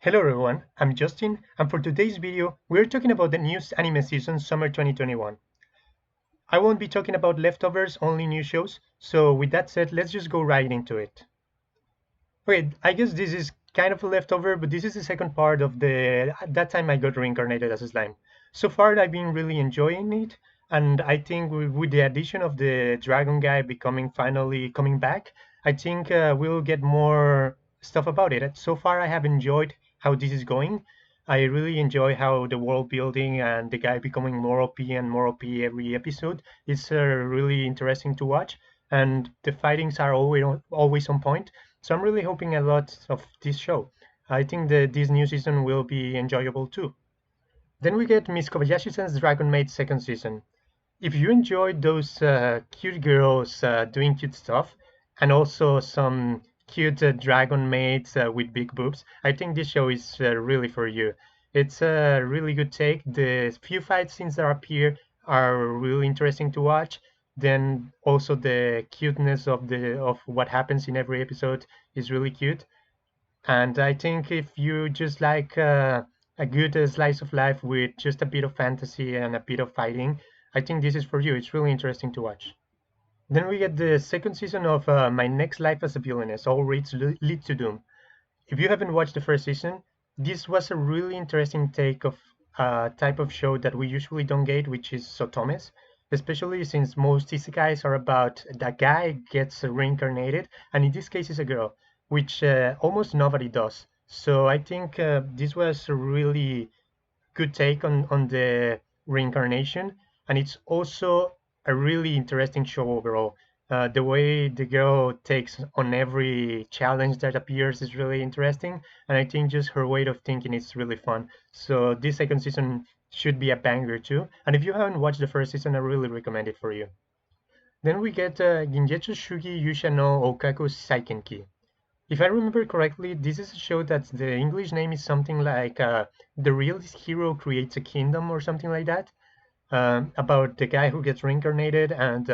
Hello everyone, I'm Justin, and for today's video, we're talking about the newest anime season, Summer 2021. I won't be talking about leftovers, only new shows, so with that said, let's just go right into it. Wait, I guess this is kind of a leftover, but this is the second part of that time I got reincarnated as a slime. So far, I've been really enjoying it, and I think with the addition of the dragon guy becoming finally coming back, I think we'll get more stuff about it. So far, I have enjoyed how this is going. I really enjoy how the world building and the guy becoming more OP and more OP every episode. It's really interesting to watch, and the fightings are always on point. So I'm really hoping a lot of this show. I think that this new season will be enjoyable too. Then we get Miss Kobayashi-san's Dragon Maid second season. If you enjoyed those cute girls doing cute stuff, and also some cute dragon maids with big boobs, I think this show is really for you. It's a really good take. The few fight scenes that appear are really interesting to watch. Then also the cuteness of what happens in every episode is really cute. And I think if you just like a good slice of life with just a bit of fantasy and a bit of fighting, I think this is for you. It's really interesting to watch. Then we get the second season of My Next Life as a Villainess, All Roads Lead to Doom. If you haven't watched the first season, this was a really interesting take of a type of show that we usually don't get, which is Sotomes, especially since most isekais are about the guy gets reincarnated, and in this case is a girl, which almost nobody does. So I think this was a really good take on the reincarnation, and it's also a really interesting show overall. The way the girl takes on every challenge that appears is really interesting, and I think just her way of thinking is really fun. So this second season should be a banger too. And if you haven't watched the first season, I really recommend it for you. Then we get Gingetsu Shugi Yusha no Okaku Saikenki. If I remember correctly, this is a show that the English name is something like The Real Hero Creates a Kingdom or something like that. About the guy who gets reincarnated and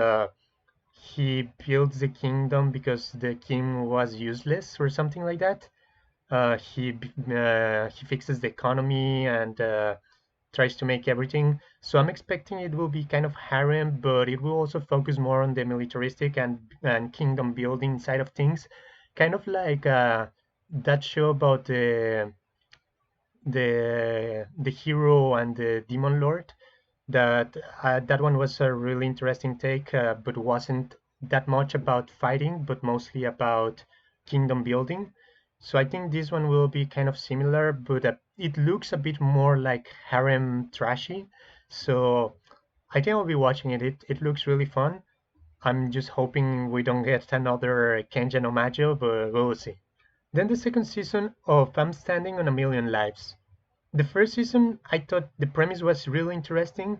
he builds the kingdom because the king was useless or something like that. He fixes the economy and tries to make everything. So I'm expecting it will be kind of harem, but it will also focus more on the militaristic and kingdom building side of things, kind of like that show about the hero and the demon lord. That one was a really interesting take, but wasn't that much about fighting, but mostly about kingdom building. So I think this one will be kind of similar, but it looks a bit more like harem trashy. So I think I'll be watching it. It looks really fun. I'm just hoping we don't get another Kenja no Majo, but we'll see. Then the second season of I'm Standing on a Million Lives. The first season, I thought the premise was really interesting.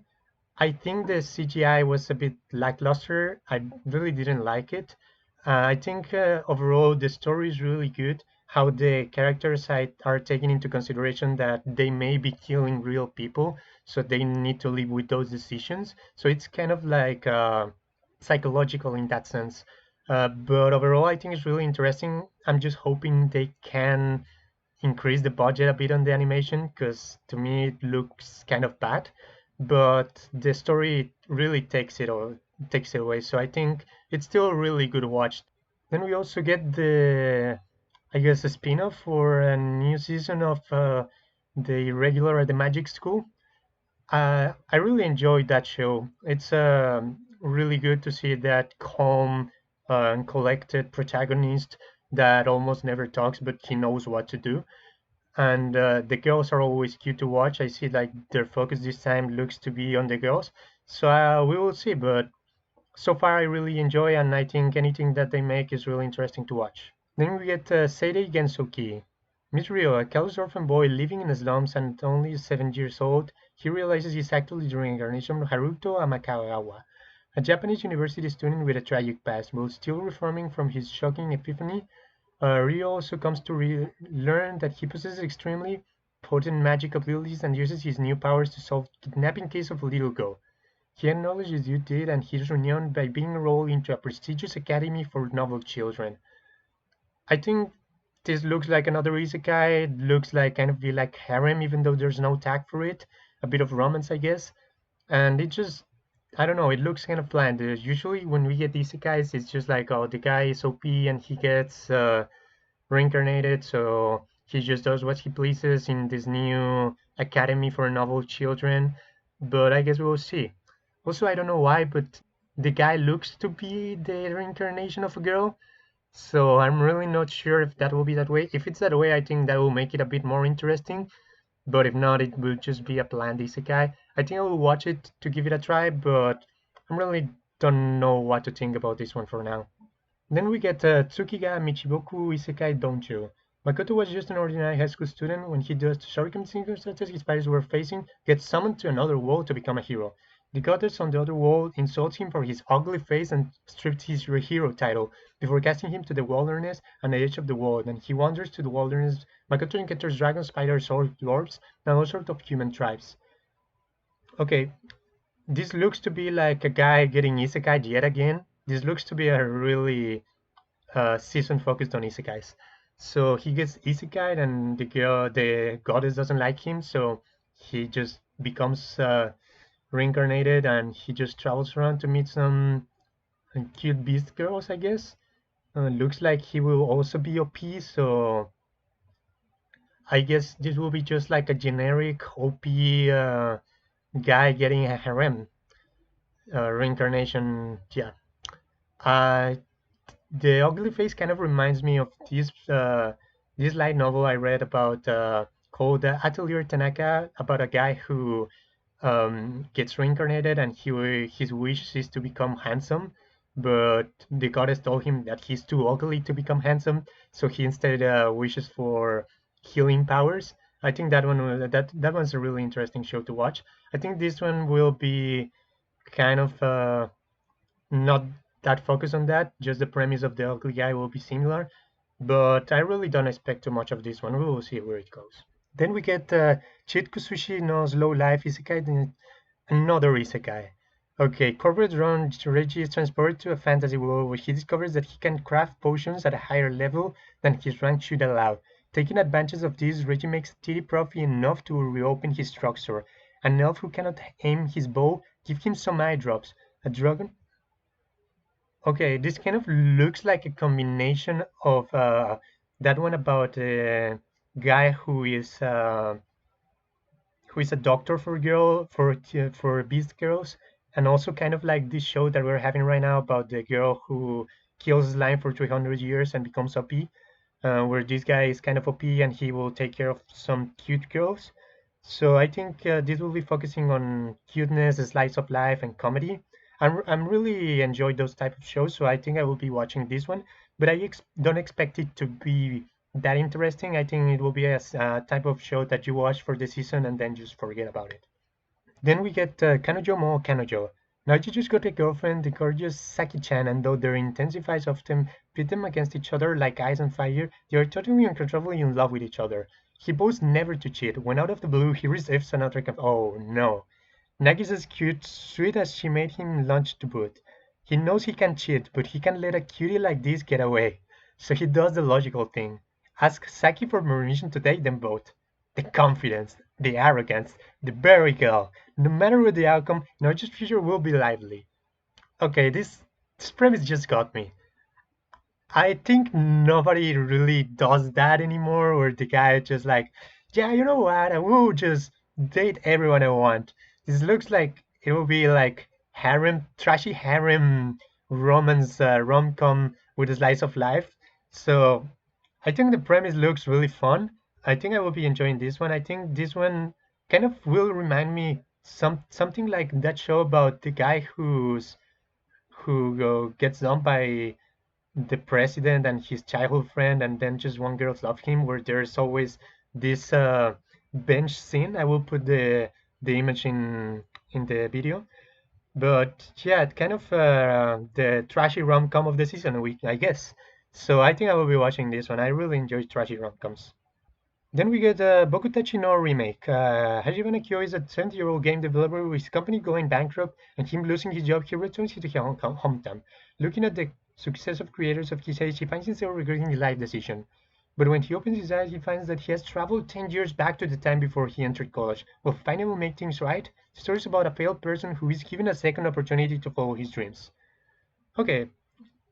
I think the CGI was a bit lackluster. I really didn't like it. I think overall the story is really good. How the characters are taking into consideration that they may be killing real people, so they need to live with those decisions. So it's kind of like psychological in that sense. But overall, I think it's really interesting. I'm just hoping they can increase the budget a bit on the animation because to me it looks kind of bad, but the story really takes it away. So I think it's still a really good watch. Then we also get I guess, a spin-off for a new season of the regular at the Magic School. I really enjoyed that show. It's really good to see that calm and collected protagonist that almost never talks, but he knows what to do. And the girls are always cute to watch. I see like their focus this time looks to be on the girls, so we will see. But so far, I really enjoy, and I think anything that they make is really interesting to watch. Then we get Seirei Gensoki. Misrio, a callous orphan boy living in the slums and only 7 years old, he realizes he's actually the reincarnation of Haruto Amakagawa, a Japanese university student with a tragic past. While still reforming from his shocking epiphany, Ryo also comes to learn that he possesses extremely potent magic abilities and uses his new powers to solve the kidnapping case of a little girl. He acknowledges due date and his renown by being enrolled into a prestigious academy for noble children. I think this looks like another isekai. It looks like kind of be like harem, even though there's no tag for it. A bit of romance, I guess. And it just, I don't know, it looks kind of bland. Usually when we get isekais, it's just like, oh, the guy is OP and he gets reincarnated, so he just does what he pleases in this new academy for novel children. But I guess we'll see. Also, I don't know why, but the guy looks to be the reincarnation of a girl. So I'm really not sure if that will be that way. If it's that way, I think that will make it a bit more interesting. But if not, it will just be a bland isekai. I think I will watch it to give it a try, but I really don't know what to think about this one for now. Then we get Tsukiga Michiboku Isekai Donjo. Makoto was just an ordinary high school student when he, due to circumstances his parents were facing, gets summoned to another world to become a hero. The goddess on the other world insults him for his ugly face and strips his hero title before casting him to the wilderness on the edge of the world. And he wanders to the wilderness. Makoto encounters dragons, spiders, orcs, dwarves, and all sorts of human tribes. Okay, this looks to be like a guy getting isekai yet again. This looks to be a really season focused on isekais. So he gets isekai, and the goddess doesn't like him, so he just becomes reincarnated, and he just travels around to meet some cute beast girls, I guess. Looks like he will also be OP, so I guess this will be just like a generic OP guy getting a harem reincarnation. Yeah. Uh, The Ugly Face kind of reminds me of this light novel I read about called Atelier Tanaka, about a guy who gets reincarnated, and his wish is to become handsome, but the goddess told him that he's too ugly to become handsome, so he instead wishes for healing powers. I think that one's a really interesting show to watch. I think this one will be kind of not that focused on that. Just the premise of the ugly guy will be similar, but I really don't expect too much of this one. We will see where it goes. Then we get Chitkusushi no Slow Life Isekai, another Isekai. Okay, corporate drone Reggie is transported to a fantasy world where he discovers that he can craft potions at a higher level than his rank should allow. Taking advantage of this, Reggie makes a steady profit enough to reopen his drugstore. An elf who cannot aim his bow gives him some eye drops. A dragon Okay, this kind of looks like a combination of that one about a guy who is a doctor for for beast girls, and also kind of like this show that we're having right now about the girl who kills slime for 300 years and becomes OP, where this guy is kind of OP and he will take care of some cute girls. So I think this will be focusing on cuteness, slice of life, and comedy. I'm really enjoy those type of shows, so I think I will be watching this one. But don't expect it to be that interesting. I think it will be a type of show that you watch for the season and then just forget about it. Then we get Kanojo Mo Kanojo. Now you just got a girlfriend, the gorgeous Saki-chan, and though their intensifies often pit them against each other like ice and fire, they are totally uncontrollably in love with each other. He boasts never to cheat. When out of the blue, he receives another oh no. Nagisa's cute, sweet as she made him lunch to boot. He knows he can cheat, but he can't let a cutie like this get away. So he does the logical thing. Ask Saki for permission to date them both. The confidence, the arrogance, the berry girl. No matter what the outcome, Naruto's future will be lively. Okay, this premise just got me. I think nobody really does that anymore, where the guy just like, yeah, you know what, I will just date everyone I want. This looks like it will be like harem, trashy harem romance rom-com with a slice of life. So I think the premise looks really fun. I think I will be enjoying this one. I think this one kind of will remind me something like that show about the guy who gets dumped by the president and his childhood friend, and then just one girl loves him. Where there's always this bench scene. I will put the image in the video. But yeah, it's kind of the trashy rom-com of the season week, I guess. So I think I will be watching this one. I really enjoy trashy rom-coms. Then we get Bokutachi no remake. Hajime Kyo is a 70-year-old game developer with his company going bankrupt and him losing his job. He returns to his hometown. Looking at the success of creators of his age, he finds himself regretting his life decision. But when he opens his eyes, he finds that he has traveled 10 years back to the time before he entered college. Will finally make things right? The story is about a failed person who is given a second opportunity to follow his dreams. Okay,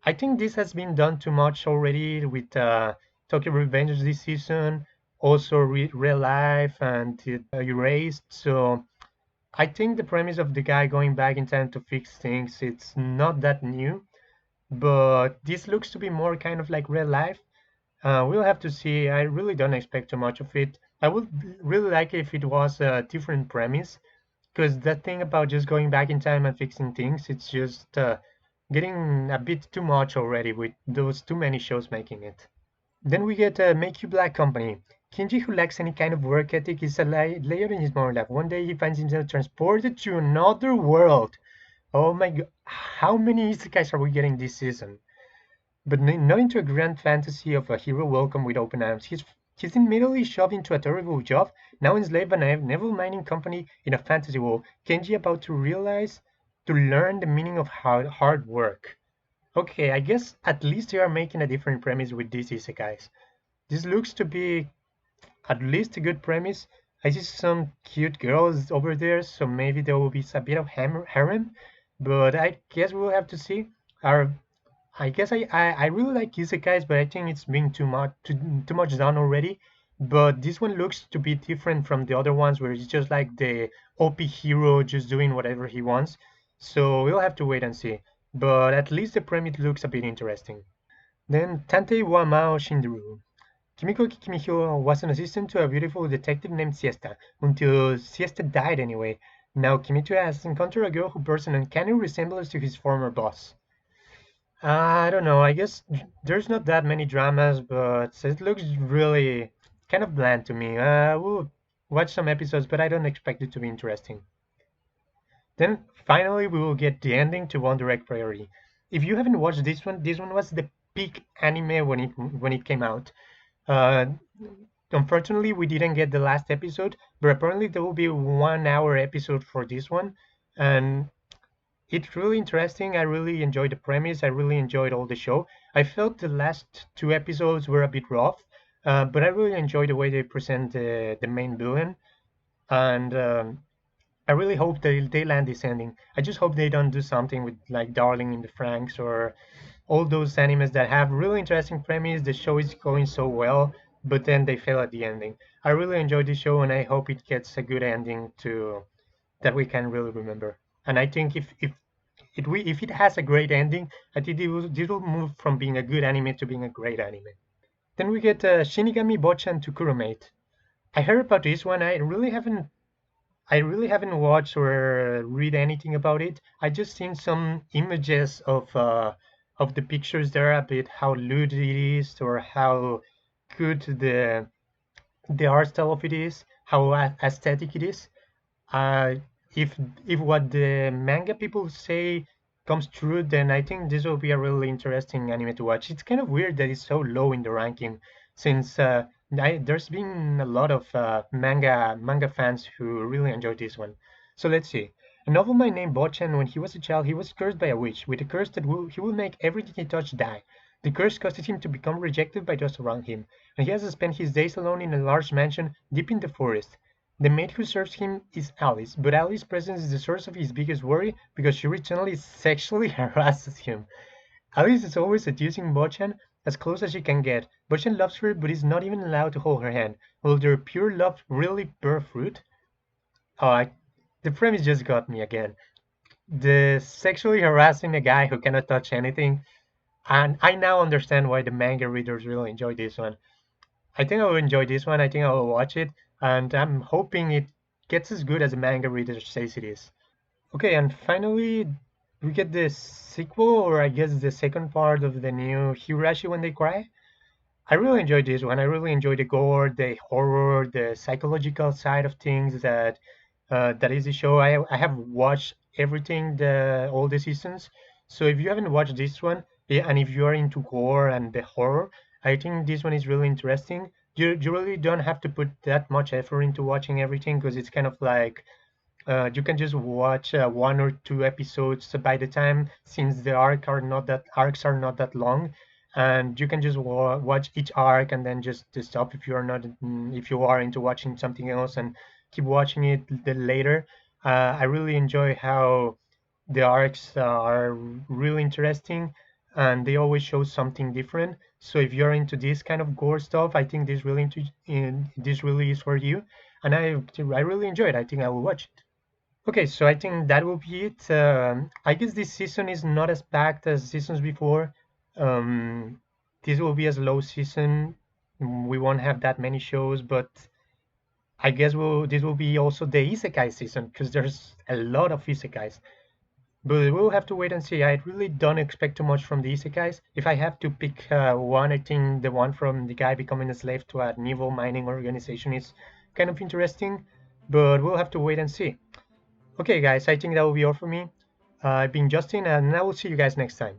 I think this has been done too much already with Tokyo Revengers this season, also Real Life and Erased. So I think the premise of the guy going back in time to fix things, it's not that new, but this looks to be more kind of like real life. We'll have to see. I really don't expect too much of it. I would really like if it was a different premise, because that thing about just going back in time and fixing things, it's just getting a bit too much already with those too many shows making it. Then we get Make You Black Company. Kinji, who lacks any kind of work ethic, is a layer in his moral life. One day he finds himself transported to another world. Oh my god, how many isekais are we getting this season? But not into a grand fantasy of a hero welcome with open arms. He's immediately shoved into a terrible job, now enslaved by a naval mining company in a fantasy world. Kenji about to learn the meaning of hard work. Okay, I guess at least they are making a different premise with these isekais. This looks to be at least a good premise. I see some cute girls over there, so maybe there will be a bit of harem, but I guess we'll have to see. Our I guess I really like isekais, but I think it's being too much done already. But this one looks to be different from the other ones where it's just like the OP hero just doing whatever he wants. So we'll have to wait and see. But at least the premise looks a bit interesting. Then Tantei wa Mao Shinduru. Kimiko Kikimihyo was an assistant to a beautiful detective named Siesta, until Siesta died anyway. Now Kimito has encountered a girl who bears an uncanny resemblance to his former boss. I don't know. I guess there's not that many dramas, but it looks really kind of bland to me. We'll watch some episodes, but I don't expect it to be interesting. Then finally, we will get the ending to One Direct Priority. If you haven't watched this one was the peak anime when it came out. Uh, Unfortunately, we didn't get the last episode, but apparently there will be 1 hour episode for this one, and it's really interesting. I really enjoyed the premise. I really enjoyed all the show. I felt the last two episodes were a bit rough, but I really enjoyed the way they present the main villain. And I really hope they land this ending. I just hope they don't do something with like Darling in the Franks or all those animes that have really interesting premise. The show is going so well, but then they fail at the ending. I really enjoyed this show, and I hope it gets a good ending to that we can really remember. And I think if it has a great ending, I think it will move from being a good anime to being a great anime. Then we get Shinigami Bochan to Kurumate. I heard about this one. I really haven't watched or read anything about it. I just seen some images of the pictures there, a bit how lewd it is or how good the art style of it is, how aesthetic it is. Uh, if what the manga people say comes true, then I think this will be a really interesting anime to watch. It's kind of weird that it's so low in the ranking, since there's been a lot of manga fans who really enjoyed this one. So let's see. A nobleman named Bochan, when he was a child, he was cursed by a witch with a curse that he will make everything he touched die. The curse caused him to become rejected by those around him, and he has to spend his days alone in a large mansion deep in the forest. The maid who serves him is Alice, but Alice's presence is the source of his biggest worry because she routinely sexually harasses him. Alice is always seducing Bochan as close as she can get. Bochan loves her, but is not even allowed to hold her hand. Will their pure love really bear fruit? Oh, the premise just got me again. The sexually harassing a guy who cannot touch anything, and I now understand why the manga readers really enjoy this one. I think I will enjoy this one. I think I will watch it, and I'm hoping it gets as good as the manga reader says it is. Okay, and finally, we get the sequel, or I guess the second part of the new Higurashi When They Cry. I really enjoyed this one. I really enjoyed the gore, the horror, the psychological side of things that is the show. I have watched everything, all the seasons. So if you haven't watched this one, yeah, and if you are into gore and the horror, I think this one is really interesting. You really don't have to put that much effort into watching everything because it's kind of like you can just watch 1 or 2 episodes by the time, since the arcs are not that long, and you can just watch each arc and then just stop if you are not if you are into watching something else and keep watching it later. I really enjoy how the arcs are really interesting and they always show something different. So if you're into this kind of gore stuff, I think this really is for you, and I really enjoy it. I think I will watch it. Okay, so I think that will be it. I guess this season is not as packed as seasons before. Um, this will be a slow season. We won't have that many shows, but I guess this will be also the isekai season because there's a lot of isekais. But we'll have to wait and see. I really don't expect too much from the isekais. If I have to pick one, I think the one from the guy becoming a slave to an evil mining organization is kind of interesting, but we'll have to wait and see. Okay, guys, I think that will be all for me. I've been Justin, and I will see you guys next time.